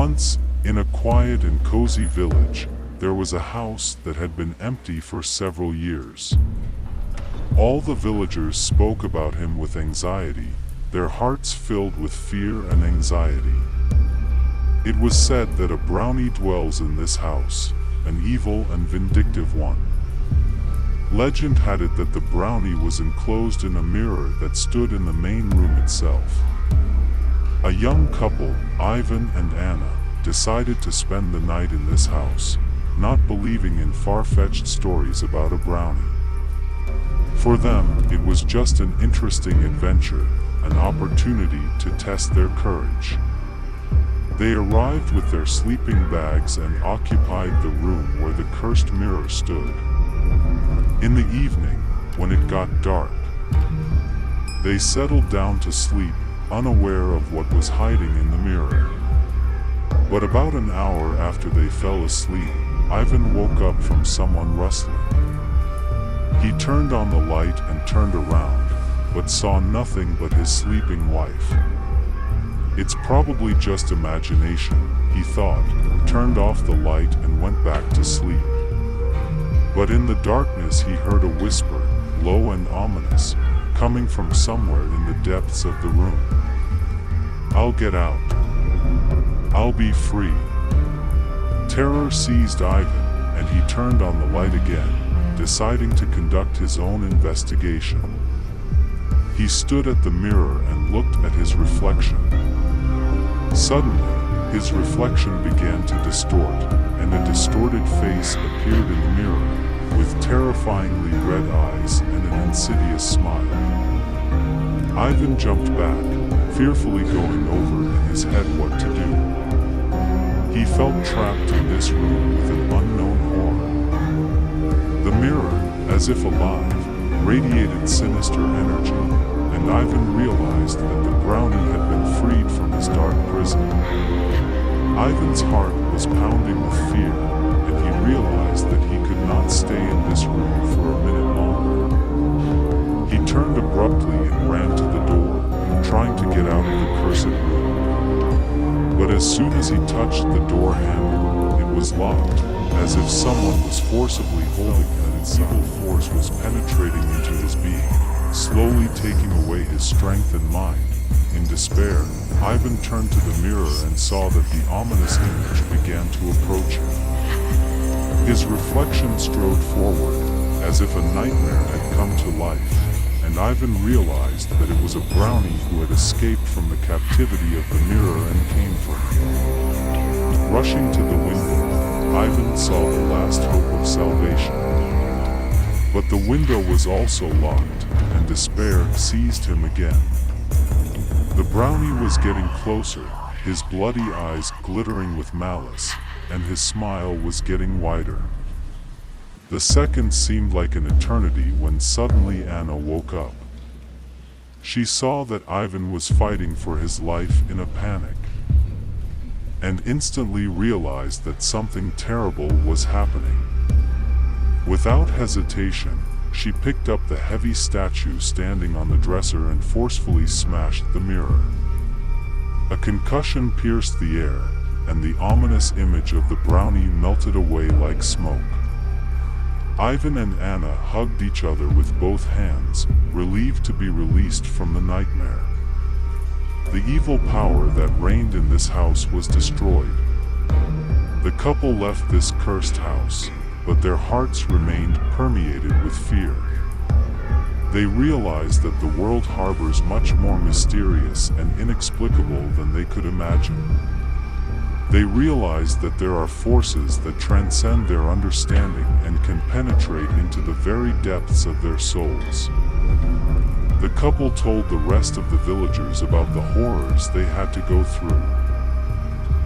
Once, in a quiet and cozy village, there was a house that had been empty for several years. All the villagers spoke about him with anxiety, their hearts filled with fear and anxiety. It was said that a brownie dwells in this house, an evil and vindictive one. Legend had it that the brownie was enclosed in a mirror that stood in the main room itself. A young couple, Ivan and Anna, decided to spend the night in this house, not believing in far-fetched stories about a brownie. For them, it was just an interesting adventure, an opportunity to test their courage. They arrived with their sleeping bags and occupied the room where the cursed mirror stood. In the evening, when it got dark, they settled down to sleep, unaware of what was hiding in the mirror. But about an hour after they fell asleep, Ivan woke up from someone rustling. He turned on the light and turned around, but saw nothing but his sleeping wife. It's probably just imagination, he thought, turned off the light and went back to sleep. But in the darkness he heard a whisper, low and ominous, coming from somewhere in the depths of the room. "I'll get out. I'll be free." Terror seized Ivan, and he turned on the light again, deciding to conduct his own investigation. He stood at the mirror and looked at his reflection. Suddenly, his reflection began to distort, and a distorted face appeared in the mirror, with terrifyingly red eyes and an insidious smile. Ivan jumped back, fearfully going over in his head what to do. He felt trapped in this room with an unknown horror. The mirror, as if alive, radiated sinister energy, and Ivan realized that the brownie had been freed from his dark prison. Ivan's heart was pounding with fear, and he realized that he could not stay in this room for a minute longer. He turned abruptly and ran to the door, trying to get out of the cursed room. But as soon as he touched the door handle, it was locked, as if someone was forcibly holding it, and its evil force was penetrating into his being, slowly taking away his strength and mind. In despair, Ivan turned to the mirror and saw that the ominous image began to approach him. His reflection strode forward, as if a nightmare had come to life, and Ivan realized that it was a brownie who had escaped from the captivity of the mirror and came for him. Rushing to the window, Ivan saw the last hope of salvation. But the window was also locked, and despair seized him again. The brownie was getting closer, his bloody eyes glittering with malice, and his smile was getting wider. The seconds seemed like an eternity when suddenly Anna woke up. She saw that Ivan was fighting for his life in a panic, and instantly realized that something terrible was happening. Without hesitation, she picked up the heavy statue standing on the dresser and forcefully smashed the mirror. A concussion pierced the air, and the ominous image of the brownie melted away like smoke. Ivan and Anna hugged each other with both hands, relieved to be released from the nightmare. The evil power that reigned in this house was destroyed. The couple left this cursed house, but their hearts remained permeated with fear. They realized that the world harbors much more mysterious and inexplicable than they could imagine. They realized that there are forces that transcend their understanding and can penetrate into the very depths of their souls. The couple told the rest of the villagers about the horrors they had to go through.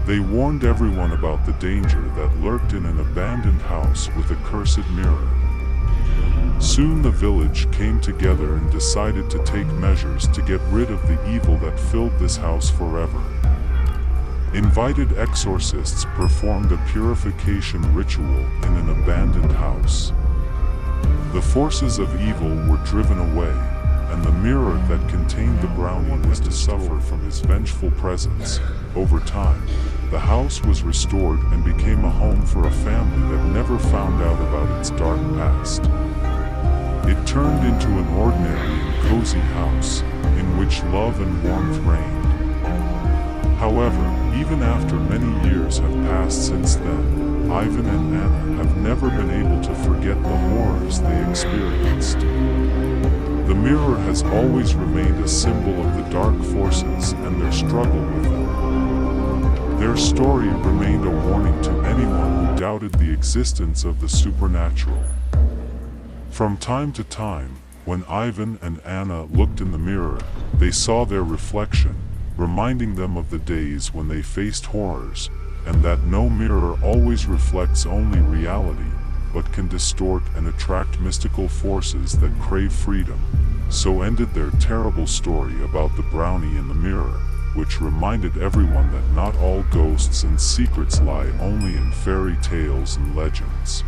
They warned everyone about the danger that lurked in an abandoned house with a cursed mirror. Soon the village came together and decided to take measures to get rid of the evil that filled this house forever. Invited exorcists performed a purification ritual in an abandoned house. The forces of evil were driven away, and the mirror that contained the brownie was to suffer from his vengeful presence. Over time, the house was restored and became a home for a family that never found out about its dark past. It turned into an ordinary and cozy house, in which love and warmth reigned. However, even after many years have passed since then, Ivan and Anna have never been able to forget the horrors they experienced. The mirror has always remained a symbol of the dark forces and their struggle with them. Their story remained a warning to anyone who doubted the existence of the supernatural. From time to time, when Ivan and Anna looked in the mirror, they saw their reflection, reminding them of the days when they faced horrors, and that no mirror always reflects only reality, but can distort and attract mystical forces that crave freedom. So ended their terrible story about the brownie in the mirror, which reminded everyone that not all ghosts and secrets lie only in fairy tales and legends.